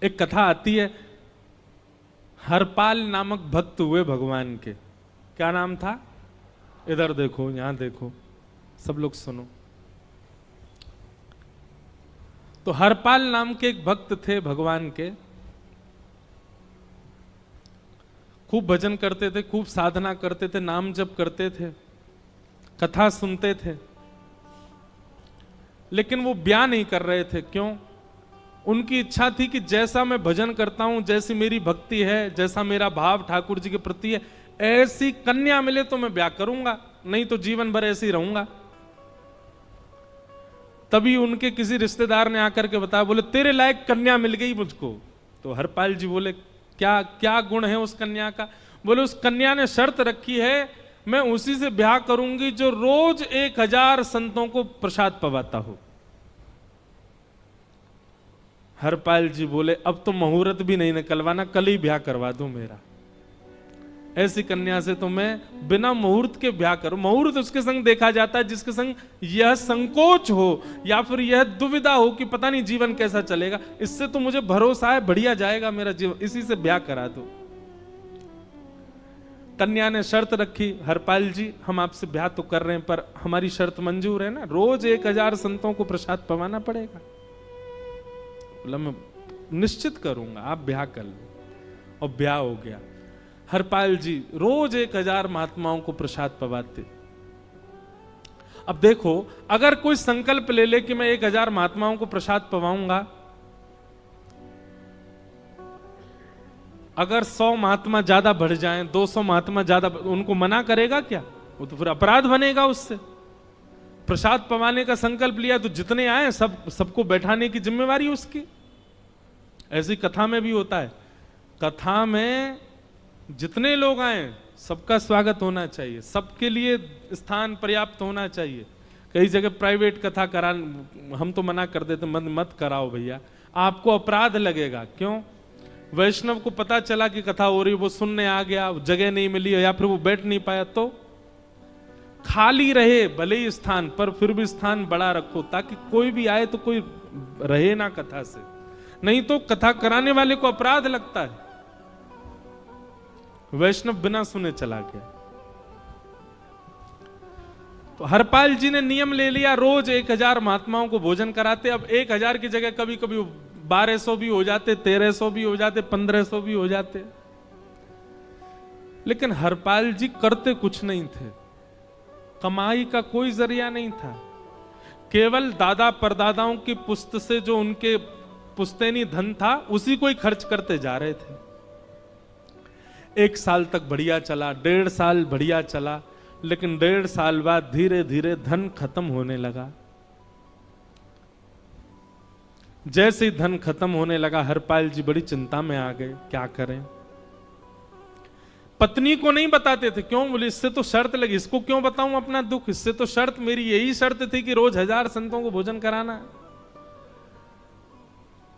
एक कथा आती है, हरपाल नामक भक्त हुए भगवान के। क्या नाम था? इधर देखो, यहां देखो, सब लोग सुनो। तो हरपाल नाम के एक भक्त थे भगवान के, खूब भजन करते थे, खूब साधना करते थे, नाम जप करते थे, कथा सुनते थे, लेकिन वो ब्याह नहीं कर रहे थे। क्यों? उनकी इच्छा थी कि जैसा मैं भजन करता हूं, जैसी मेरी भक्ति है, जैसा मेरा भाव ठाकुर जी के प्रति है, ऐसी कन्या मिले तो मैं ब्याह करूंगा, नहीं तो जीवन भर ऐसे ही रहूंगा। तभी उनके किसी रिश्तेदार ने आकर के बताया, बोले तेरे लायक कन्या मिल गई मुझको। तो हरपाल जी बोले, क्या क्या गुण है उस कन्या का? बोले उस कन्या ने शर्त रखी है, मैं उसी से ब्याह करूंगी जो रोज 1000 संतों को प्रसाद पवाता हो। हरपाल जी बोले, अब तो मुहूर्त भी नहीं निकलवाना, कल ही ब्याह करवा दूं मेरा। ऐसी कन्या से तो मैं बिना मुहूर्त के ब्याह करूं। मुहूर्त उसके संग देखा जाता है जिसके संग यह संकोच हो या फिर यह दुविधा हो कि पता नहीं जीवन कैसा चलेगा। इससे तो मुझे भरोसा है बढ़िया जाएगा मेरा जीवन, इसी से ब्याह करा दो। कन्या ने शर्त रखी, हरपाल जी हम आपसे ब्याह तो कर रहे हैं पर हमारी शर्त मंजूर है ना, रोज 1000 संतों को प्रसाद पवाना पड़ेगा। बोला मैं निश्चित करूंगा, आप ब्याह कर लो। और ब्याह हो गया। हरपाल जी रोज 1000 महात्माओं को प्रसाद पवाते। अब देखो, अगर कोई संकल्प ले ले कि मैं 1000 महात्माओं को प्रसाद पवाऊंगा, अगर 100 महात्मा ज्यादा बढ़ जाएं, 200 महात्मा ज्यादा, उनको मना करेगा क्या? वो तो फिर अपराध बनेगा उससे। प्रसाद पवाने का संकल्प लिया तो जितने आए सबको बैठाने की जिम्मेवारी उसकी। ऐसी कथा में भी होता है, कथा में जितने लोग आए सबका स्वागत होना चाहिए, सबके लिए स्थान पर्याप्त होना चाहिए। कई जगह प्राइवेट कथा करा, हम तो मना कर देते, मत कराओ भैया, आपको अपराध लगेगा। क्यों? वैष्णव को पता चला कि कथा हो रही, वो सुनने आ गया, जगह नहीं मिली या फिर वो बैठ नहीं पाया, तो खाली रहे भले ही स्थान, पर फिर भी स्थान बड़ा रखो ताकि कोई भी आए तो कोई रहे ना कथा से, नहीं तो कथा कराने वाले को अपराध लगता है। वैष्णव बिना सुने चला गया। तो हरपाल जी ने नियम ले लिया, रोज 1000 महात्माओं को भोजन कराते। अब 1000 की जगह कभी कभी 1200 भी हो जाते, 1300 भी हो जाते, 1500 भी हो जाते। लेकिन हरपाल जी करते कुछ नहीं थे, कमाई का कोई जरिया नहीं था, केवल दादा परदादाओं की पुश्त से जो उनके पुश्तैनी धन था उसी को ही खर्च करते जा रहे थे। 1 साल तक बढ़िया चला, 1.5 साल बढ़िया चला, लेकिन 1.5 साल बाद धीरे धीरे धन खत्म होने लगा। जैसे ही धन खत्म होने लगा, हरपाल जी बड़ी चिंता में आ गए, क्या करें। पत्नी को नहीं बताते थे। क्यों? बोले इससे तो शर्त लगी, इसको क्यों बताऊं अपना दुख, इससे तो शर्त मेरी यही शर्त थी कि रोज 1000 संतों को भोजन कराना।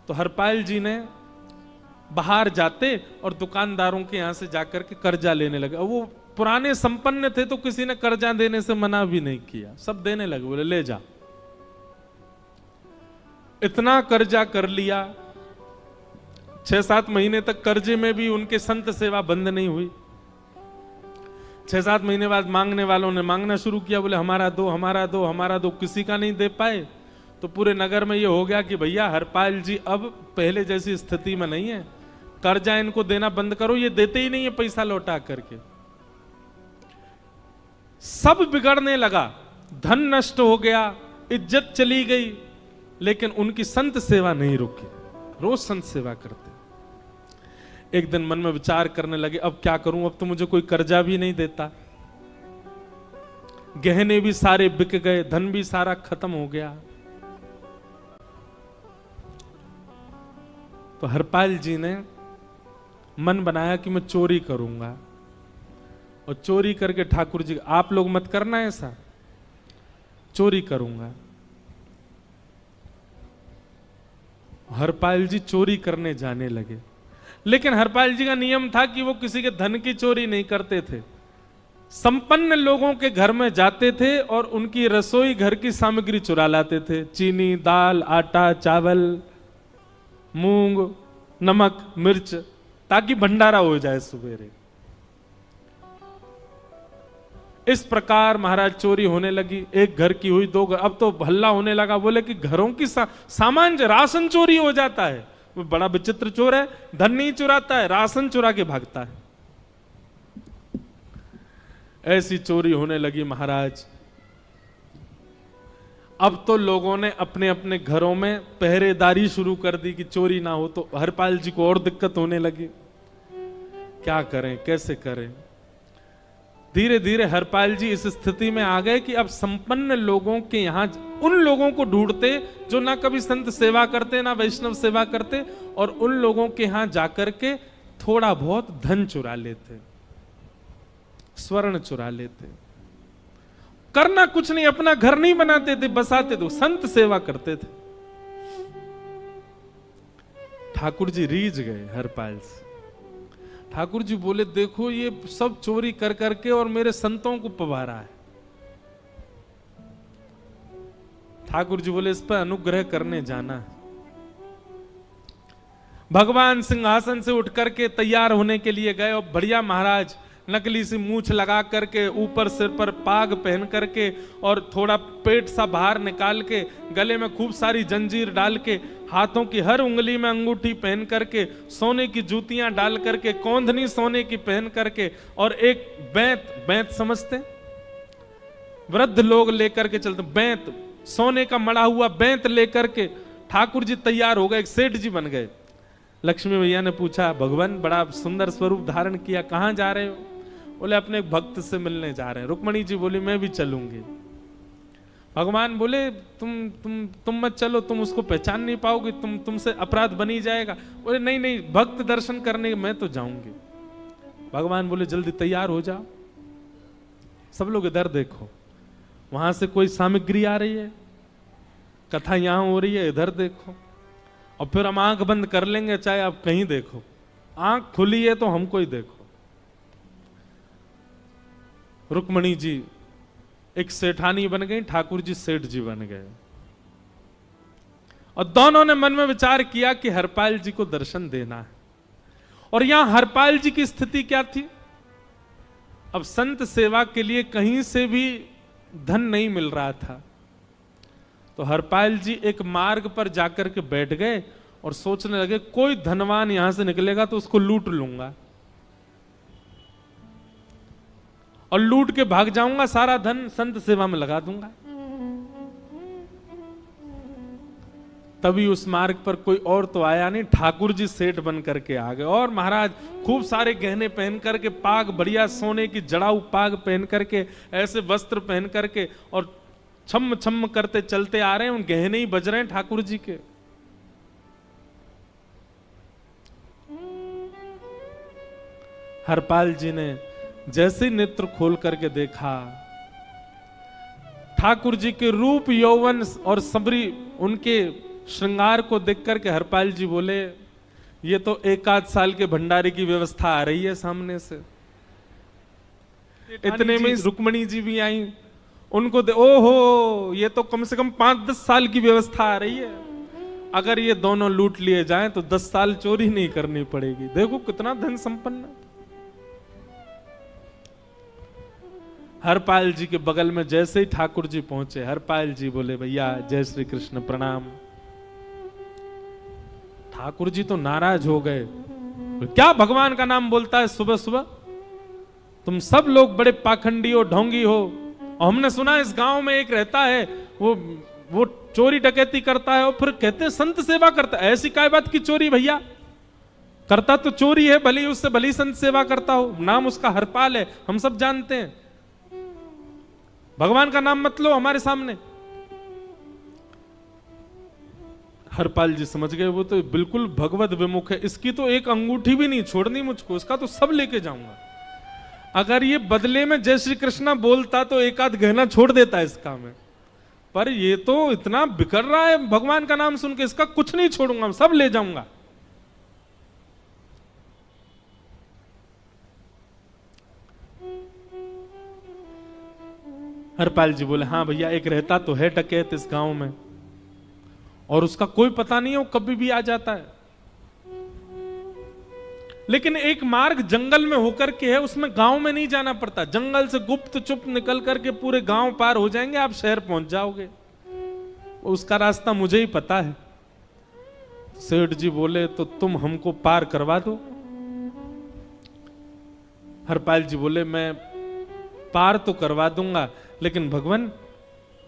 तो हरपाल जी ने बाहर जाते और दुकानदारों के यहां से जाकर के कर्जा लेने लगे। वो पुराने संपन्न थे तो किसी ने कर्जा देने से मना भी नहीं किया, सब देने लगे, बोले ले जा। इतना कर्जा कर लिया, 6-7 महीने तक कर्जे में भी उनके संत सेवा बंद नहीं हुई। 6-7 महीने बाद मांगने वालों ने मांगना शुरू किया, बोले हमारा दो, हमारा दो, हमारा दो। किसी का नहीं दे पाए तो पूरे नगर में ये हो गया कि भैया हरपाल जी अब पहले जैसी स्थिति में नहीं है, कर्जा इनको देना बंद करो, ये देते ही नहीं है पैसा लौटा करके। सब बिगड़ने लगा, धन नष्ट हो गया, इज्जत चली गई, लेकिन उनकी संत सेवा नहीं रुकी, रोज संत सेवा करते। एक दिन मन में विचार करने लगे, अब क्या करूं, अब तो मुझे कोई कर्जा भी नहीं देता, गहने भी सारे बिक गए, धन भी सारा खत्म हो गया। तो हरपाल जी ने मन बनाया कि मैं चोरी करूंगा, और चोरी करके ठाकुर जी, आप लोग मत करना ऐसा, चोरी करूंगा। हरपाल जी चोरी करने जाने लगे, लेकिन हरपाल जी का नियम था कि वो किसी के धन की चोरी नहीं करते थे। संपन्न लोगों के घर में जाते थे और उनकी रसोई घर की सामग्री चुरा लाते थे, चीनी, दाल, आटा, चावल, मूंग, नमक मिर्च, ताकि भंडारा हो जाए सवेरे। इस प्रकार महाराज चोरी होने लगी। एक घर की हुई, दो घर, अब तो हल्ला होने लगा। बोले कि घरों की सामान राशन चोरी हो जाता है। वो बड़ा विचित्र चोर है, धन नहीं चुराता है, राशन चुरा के भागता है। ऐसी चोरी होने लगी महाराज। अब तो लोगों ने अपने अपने घरों में पहरेदारी शुरू कर दी कि चोरी ना हो। तो हरपाल जी को और दिक्कत होने लगी, क्या करें, कैसे करें। धीरे धीरे हरपाल जी इस स्थिति में आ गए कि अब संपन्न लोगों के यहां उन लोगों को ढूंढते जो ना कभी संत सेवा करते ना वैष्णव सेवा करते, और उन लोगों के यहां जाकर के थोड़ा बहुत धन चुरा लेते, स्वर्ण चुरा लेते। करना कुछ नहीं, अपना घर नहीं बनाते थे, बसाते थे, संत सेवा करते थे। ठाकुर जी रीझ गए हरपाल से। ठाकुर जी बोले, देखो ये सब चोरी कर करके और मेरे संतों को पवारा है। ठाकुर जी बोले, इस पर अनुग्रह करने जाना है। भगवान सिंहासन से उठ करके तैयार होने के लिए गए, और बढ़िया महाराज नकली सी मूछ लगा करके, ऊपर सिर पर पाग पहन करके, और थोड़ा पेट सा बाहर निकाल के, गले में खूब सारी जंजीर डाल के, हाथों की हर उंगली में अंगूठी पहन करके, सोने की जूतियां डाल करके, कौंधनी सोने की पहन करके, और एक बैंत समझते, वृद्ध लोग लेकर के चलते, बैंत सोने का मड़ा हुआ बैंत लेकर के ठाकुर जी तैयार हो गए, एक सेठ जी बन गए। लक्ष्मी भैया ने पूछा, भगवान बड़ा सुंदर स्वरूप धारण किया, कहां जा रहे हो? बोले, अपने एक भक्त से मिलने जा रहे हैं। रुक्मणी जी बोली, मैं भी चलूंगी। भगवान बोले, तुम मत चलो, तुम उसको पहचान नहीं पाओगे, तुमसे अपराध बनी जाएगा। बोले, नहीं नहीं, भक्त दर्शन करने मैं तो जाऊंगी। भगवान बोले, जल्दी तैयार हो जाओ। सब लोग इधर देखो, वहां से कोई सामग्री आ रही है, कथा यहां हो रही है, इधर देखो, और फिर हम आंख बंद कर लेंगे, चाहे आप कहीं देखो। आंख खुली है तो हमको ही देखो। रुक्मणी जी एक सेठानी बन गई, ठाकुर जी सेठ जी बन गए, और दोनों ने मन में विचार किया कि हरपाल जी को दर्शन देना है। और यहां हरपाल जी की स्थिति क्या थी? अब संत सेवा के लिए कहीं से भी धन नहीं मिल रहा था। तो हरपाल जी एक मार्ग पर जाकर के बैठ गए और सोचने लगे, कोई धनवान यहां से निकलेगा तो उसको लूट लूंगा, और लूट के भाग जाऊंगा, सारा धन संत सेवा में लगा दूंगा। तभी उस मार्ग पर कोई और तो आया नहीं, ठाकुर जी सेठ बन करके आ गए। और महाराज खूब सारे गहने पहन करके, पाग बढ़िया सोने की जड़ाऊ पाग पहन करके, ऐसे वस्त्र पहन करके, और छम छम करते चलते आ रहे हैं। उन गहने ही बज रहे हैं ठाकुर जी के। हरपाल जी ने जैसे नेत्र खोल करके देखा, ठाकुर जी के रूप यौवन और सबरी उनके श्रृंगार को देख करके हरपाल जी बोले, ये तो एक आध साल के भंडारे की व्यवस्था आ रही है सामने से। इतने में रुक्मणी जी भी आई, उनको ओहो, ये तो कम से कम 5-10 साल की व्यवस्था आ रही है। अगर ये दोनों लूट लिए जाएं तो 10 साल चोरी नहीं करनी पड़ेगी। देखो कितना धन संपन्न। हरपाल जी के बगल में जैसे ही ठाकुर जी पहुंचे, हरपाल जी बोले, भैया जय श्री कृष्ण, प्रणाम। ठाकुर जी तो नाराज हो गए, क्या भगवान का नाम बोलता है सुबह सुबह? तुम सब लोग बड़े पाखंडी हो, ढोंगी हो, और हमने सुना इस गांव में एक रहता है, वो चोरी डकैती करता है, और फिर कहते हैं संत सेवा करता है। ऐसी काय बात की चोरी भैया? करता तो चोरी है, भले उससे भली संत सेवा करता हो। नाम उसका हरपाल है, हम सब जानते हैं। भगवान का नाम मत लो हमारे सामने। हरपाल जी समझ गए, वो तो बिल्कुल भगवत विमुख है, इसकी तो एक अंगूठी भी नहीं छोड़नी मुझको, इसका तो सब लेके जाऊंगा। अगर ये बदले में जय श्री कृष्णा बोलता तो एक आध गहना छोड़ देता है इसका में, पर ये तो इतना बिखर रहा है भगवान का नाम सुन के, इसका कुछ नहीं छोड़ूंगा, सब ले जाऊंगा। हरपाल जी बोले, हाँ भैया, एक रहता तो है डकैत इस गांव में, और उसका कोई पता नहीं है, वो कभी भी आ जाता है। लेकिन एक मार्ग जंगल में होकर के है, उसमें गांव में नहीं जाना पड़ता। जंगल से गुप्त चुप निकल करके पूरे गांव पार हो जाएंगे, आप शहर पहुंच जाओगे। उसका रास्ता मुझे ही पता है। सेठ जी बोले तो तुम हमको पार करवा दो। हरपाल जी बोले मैं पार तो करवा दूंगा, लेकिन भगवान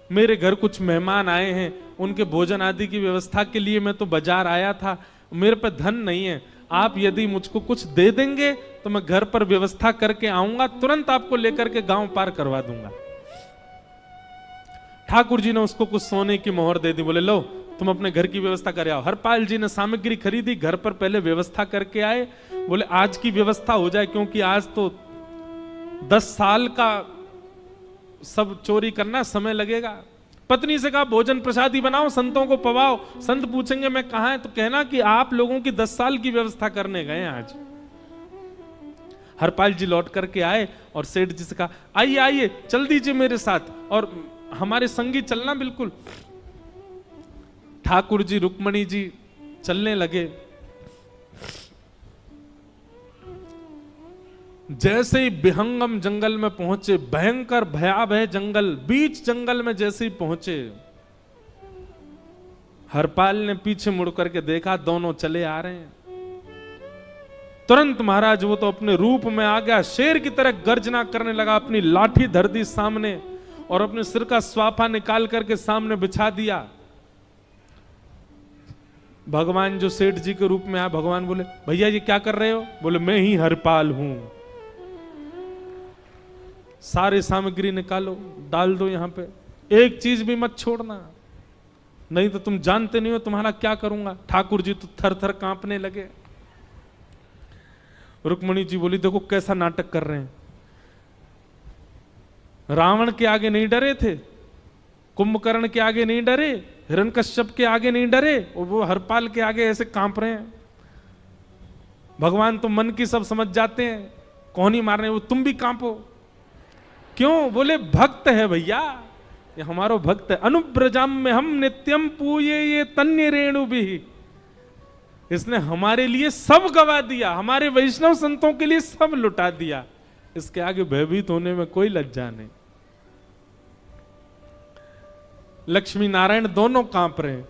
मेरे घर कुछ मेहमान आए हैं, उनके भोजन आदि की व्यवस्था के लिए मैं तो बाजार आया था, मेरे पे धन नहीं है। आप यदि मुझको कुछ दे देंगे तो मैं घर पर व्यवस्था करके आऊंगा, तुरंत आपको लेकर के गांव पार करवा दूंगा। ठाकुर जी ने उसको कुछ सोने की मोहर दे दी, बोले लो तुम अपने घर की व्यवस्था कर आओ। हरपाल जी ने सामग्री खरीदी, घर पर पहले व्यवस्था करके आए। बोले आज की व्यवस्था हो जाए, क्योंकि आज तो 10 साल का सब चोरी करना, समय लगेगा। पत्नी से कहा भोजन प्रसादी बनाओ, संतों को पवाओ। संत पूछेंगे मैं कहां है, तो कहना कि आप लोगों की 10 साल की व्यवस्था करने गए आज। हरपाल जी लौट करके आए और सेठ जी से कहा आइए आइए चल दीजिए मेरे साथ और हमारे संगी चलना बिल्कुल। ठाकुर जी रुक्मणी जी चलने लगे। जैसे ही विहंगम जंगल में पहुंचे, भयंकर भयावह जंगल, बीच जंगल में जैसे ही पहुंचे, हरपाल ने पीछे मुड़ करके देखा, दोनों चले आ रहे हैं। तुरंत महाराज वो तो अपने रूप में आ गया, शेर की तरह गर्जना करने लगा, अपनी लाठी धर दी सामने और अपने सिर का स्वाफा निकाल करके सामने बिछा दिया। भगवान जो सेठ जी के रूप में आया, भगवान बोले भैया ये क्या कर रहे हो? बोले मैं ही हरपाल हूं। सारे सामग्री निकालो, डाल दो यहां पे, एक चीज भी मत छोड़ना, नहीं तो तुम जानते नहीं हो तुम्हारा क्या करूंगा। ठाकुर जी तो थर थर कांपने लगे। रुक्मणी जी बोली देखो कैसा नाटक कर रहे हैं। रावण के आगे नहीं डरे थे, कुंभकर्ण के आगे नहीं डरे, हिरण्यकश्यप के आगे नहीं डरे, और वो हरपाल के आगे ऐसे कांप रहे हैं। भगवान तो मन की सब समझ जाते हैं, कौन ही मारने, वो तुम भी कांपो क्यों? बोले भक्त है भैया, ये हमारो भक्त है। अनुब्रजाम में हम नित्यम पूये ये तन्य रेणु भी, इसने हमारे लिए सब गवा दिया, हमारे वैष्णव संतों के लिए सब लुटा दिया, इसके आगे भयभीत होने में कोई लज्जा नहीं। लक्ष्मी नारायण दोनों कांप रहे हैं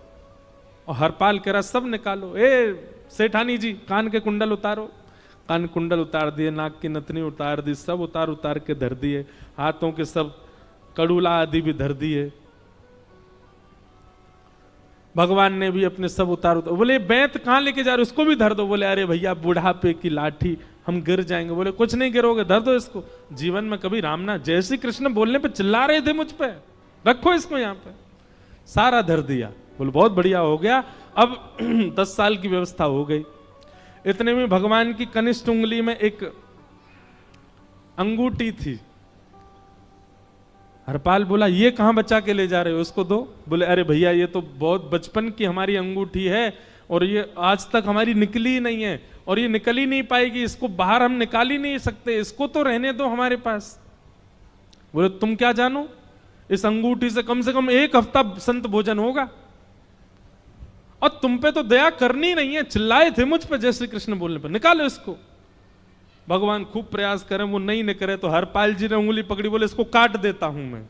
और हरपाल कह रहा सब निकालो। ए सेठानी जी कान के कुंडल उतारो। कान कुंडल उतार दिए, नाक की नथनी उतार दी, सब उतार उतार के धर दिए, हाथों के सब कड़ूला आदि भी धर दिए। भगवान ने भी अपने सब उतार। बोले बैंत कहां लेके जा रहे हो? उसको भी धर दो। बोले अरे भैया बुढ़ापे की लाठी, हम गिर जाएंगे। बोले कुछ नहीं गिरोगे, धर दो इसको। जीवन में कभी राम ना, जय श्री कृष्ण बोलने पे चिल्ला रहे थे मुझ पे, रखो इसको यहाँ पे। सारा धर दिया। बोले बहुत बढ़िया हो गया, अब 10 साल की व्यवस्था हो गई। इतने में भगवान की कनिष्ठ उंगली में एक अंगूठी थी। हरपाल बोला ये कहां बचा के ले जा रहे हो, उसको दो। बोले अरे भैया ये तो बहुत बचपन की हमारी अंगूठी है और ये आज तक हमारी निकली ही नहीं है और ये निकल ही नहीं पाएगी, इसको बाहर हम निकाल ही नहीं सकते, इसको तो रहने दो हमारे पास। बोले तुम क्या जानो, इस अंगूठी से कम 1 हफ्ता संत भोजन होगा और तुम पे तो दया करनी नहीं है। चिल्लाए थे मुझ पे जय श्री कृष्ण बोलने पर, निकालो इसको। भगवान खूब प्रयास करें, वो नहीं निकले तो हरपाल जी ने उंगली पकड़ी, बोले इसको काट देता हूं मैं,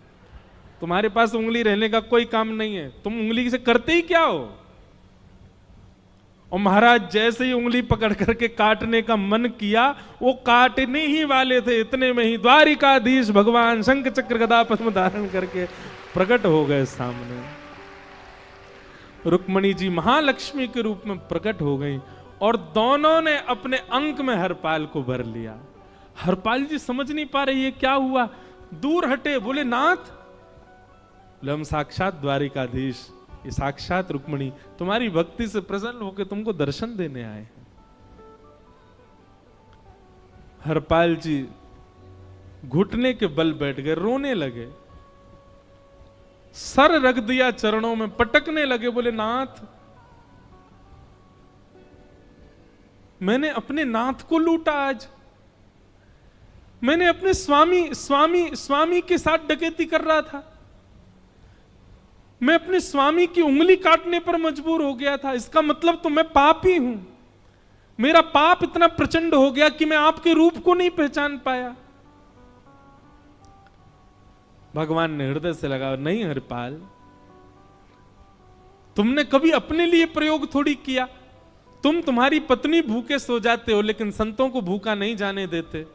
तुम्हारे पास उंगली रहने का कोई काम नहीं है, तुम उंगली से करते ही क्या हो। और महाराज जैसे ही उंगली पकड़ करके काटने का मन किया, वो काटने ही वाले थे, इतने में ही द्वारिकाधीश भगवान शंख चक्र गदा पद्म धारण करके प्रकट हो गए सामने। रुक्मणी जी महालक्ष्मी के रूप में प्रकट हो गई और दोनों ने अपने अंक में हरपाल को भर लिया। हरपाल जी समझ नहीं पा रहे ये क्या हुआ, दूर हटे। बोले नाथ, बोले हम साक्षात द्वारिकाधीश, ये साक्षात रुक्मणी तुम्हारी भक्ति से प्रसन्न होकर तुमको दर्शन देने आए हैं। हरपाल जी घुटने के बल बैठ गए, रोने लगे, सर रख दिया चरणों में, पटकने लगे। बोले नाथ, मैंने अपने नाथ को लूटा, आज मैंने अपने स्वामी के साथ डकैती कर रहा था, मैं अपने स्वामी की उंगली काटने पर मजबूर हो गया था, इसका मतलब तो मैं पापी हूं। मेरा पाप इतना प्रचंड हो गया कि मैं आपके रूप को नहीं पहचान पाया। भगवान ने हृदय से लगा, नहीं हरिपाल, तुमने कभी अपने लिए प्रयोग थोड़ी किया। तुम्हारी पत्नी भूखे सो जाते हो, लेकिन संतों को भूखा नहीं जाने देते।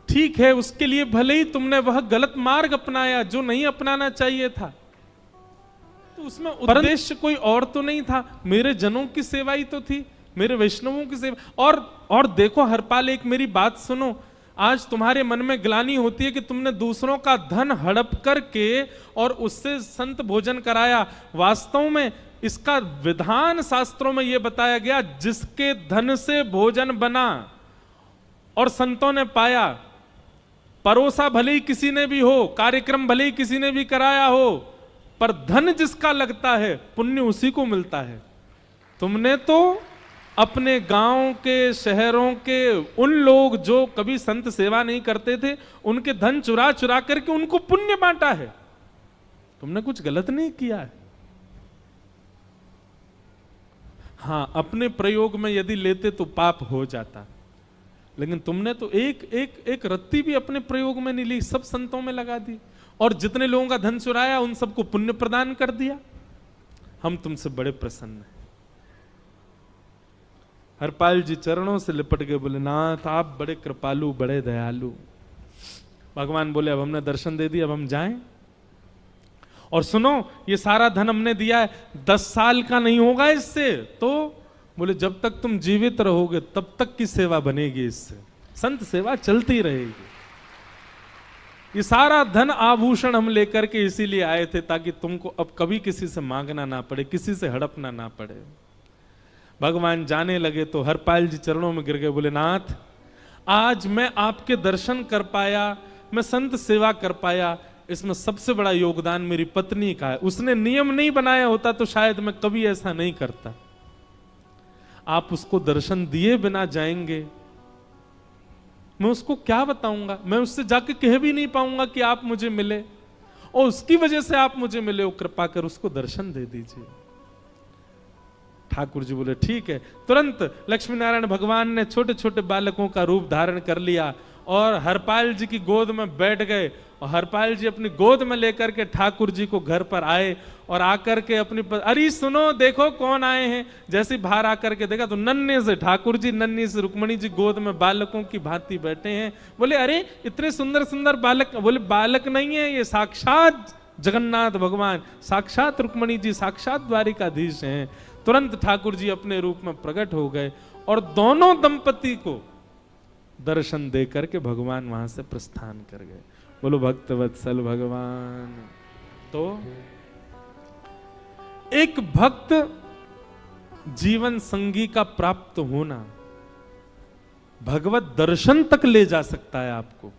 ठीक है, उसके लिए भले ही तुमने वह गलत मार्ग अपनाया जो नहीं अपनाना चाहिए था, तो उसमें उद्देश्य कोई और तो नहीं था, मेरे जनों की सेवा ही तो थी, मेरे वैष्णवों की सेवा। और देखो हरपाल, एक मेरी बात सुनो, आज तुम्हारे मन में ग्लानि होती है कि तुमने दूसरों का धन हड़प करके और उससे संत भोजन कराया। वास्तव में इसका विधान शास्त्रों में यह बताया गया, जिसके धन से भोजन बना और संतों ने पाया, परोसा भले ही किसी ने भी हो, कार्यक्रम भले ही किसी ने भी कराया हो, पर धन जिसका लगता है पुण्य उसी को मिलता है। तुमने तो अपने गांव के, शहरों के उन लोग जो कभी संत सेवा नहीं करते थे, उनके धन चुरा चुरा करके उनको पुण्य बांटा है। तुमने कुछ गलत नहीं किया है। हां, अपने प्रयोग में यदि लेते तो पाप हो जाता, लेकिन तुमने तो एक रत्ती भी अपने प्रयोग में नहीं ली, सब संतों में लगा दी, और जितने लोगों का धन चुराया उन सबको पुण्य प्रदान कर दिया। हम तुमसे बड़े प्रसन्न हैं। हरपाल जी चरणों से लिपट गए, बोले नाथ आप बड़े कृपालु, बड़े दयालु। भगवान बोले अब हमने दर्शन दे दिया, अब हम जाएं। और सुनो, ये सारा धन हमने दिया है, 10 साल का नहीं होगा इससे। तो बोले जब तक तुम जीवित रहोगे तब तक की सेवा बनेगी, इससे संत सेवा चलती रहेगी। ये सारा धन आभूषण हम लेकर के इसीलिए आए थे, ताकि तुमको अब कभी किसी से मांगना ना पड़े, किसी से हड़पना ना पड़े। भगवान जाने लगे तो हरपाल जी चरणों में गिर गए, बोले नाथ आज मैं आपके दर्शन कर पाया, मैं संत सेवा कर पाया, इसमें सबसे बड़ा योगदान मेरी पत्नी का है। उसने नियम नहीं बनाया होता तो शायद मैं कभी ऐसा नहीं करता। आप उसको दर्शन दिए बिना जाएंगे, मैं उसको क्या बताऊंगा? मैं उससे जाके कह भी नहीं पाऊंगा कि आप मुझे मिले, और उसकी वजह से आप मुझे मिले हो, कृपा कर उसको दर्शन दे दीजिए। ठाकुर जी बोले ठीक है। तुरंत लक्ष्मी नारायण भगवान ने छोटे छोटे बालकों का रूप धारण कर लिया और हरपाल जी की गोद में बैठ गए, और हरपाल जी अपनी गोद में लेकर के ठाकुर जी को घर पर आए, और आकर के अपनी अरे सुनो देखो कौन आए हैं। जैसे बाहर आकर के देखा तो नन्हे से ठाकुर जी, नन्ही से रुक्मणी जी गोद में बालकों की भांति बैठे हैं। बोले अरे इतने सुंदर सुंदर बालक। बोले बालक नहीं है, ये साक्षात जगन्नाथ भगवान, साक्षात रुक्मणी जी, साक्षात द्वारिकाधीश हैं। तुरंत ठाकुर जी अपने रूप में प्रकट हो गए और दोनों दंपति को दर्शन दे करके भगवान वहां से प्रस्थान कर गए। बोलो भक्त वत्सल भगवान। तो एक भक्त जीवन संगी का प्राप्त होना भगवत दर्शन तक ले जा सकता है आपको।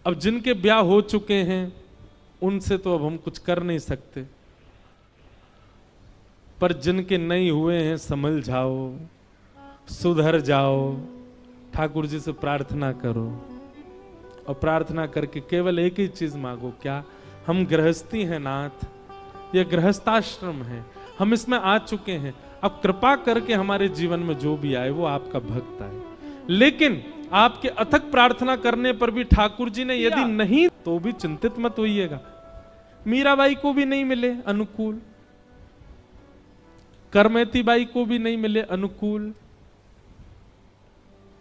अब जिनके ब्याह हो चुके हैं उनसे तो अब हम कुछ कर नहीं सकते, पर जिनके नहीं हुए हैं संभल जाओ, सुधर जाओ, ठाकुर जी से प्रार्थना करो, और प्रार्थना करके केवल एक ही चीज मांगो, क्या? हम गृहस्थी हैं नाथ, यह गृहस्थाश्रम है, हम इसमें आ चुके हैं, अब कृपा करके हमारे जीवन में जो भी आए वो आपका भक्त आए। लेकिन आपके अथक प्रार्थना करने पर भी ठाकुर जी ने यदि नहीं, तो भी चिंतित मत होइएगा। मीराबाई को भी नहीं मिले अनुकूल, करमेती बाई को भी नहीं मिले अनुकूल,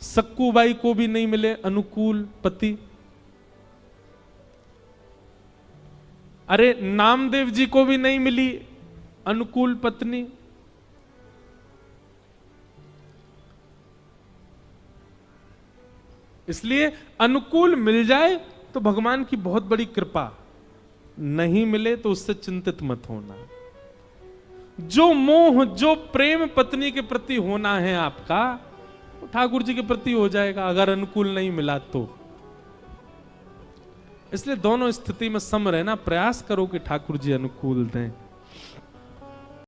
सक्कूबाई को भी नहीं मिले अनुकूल पति, अरे नामदेव जी को भी नहीं मिली अनुकूल पत्नी। इसलिए अनुकूल मिल जाए तो भगवान की बहुत बड़ी कृपा, नहीं मिले तो उससे चिंतित मत होना। जो मोह, जो प्रेम पत्नी के प्रति होना है आपका, वो ठाकुर जी के प्रति हो जाएगा अगर अनुकूल नहीं मिला तो। इसलिए दोनों स्थिति में सम रहना, प्रयास करो कि ठाकुर जी अनुकूल दें।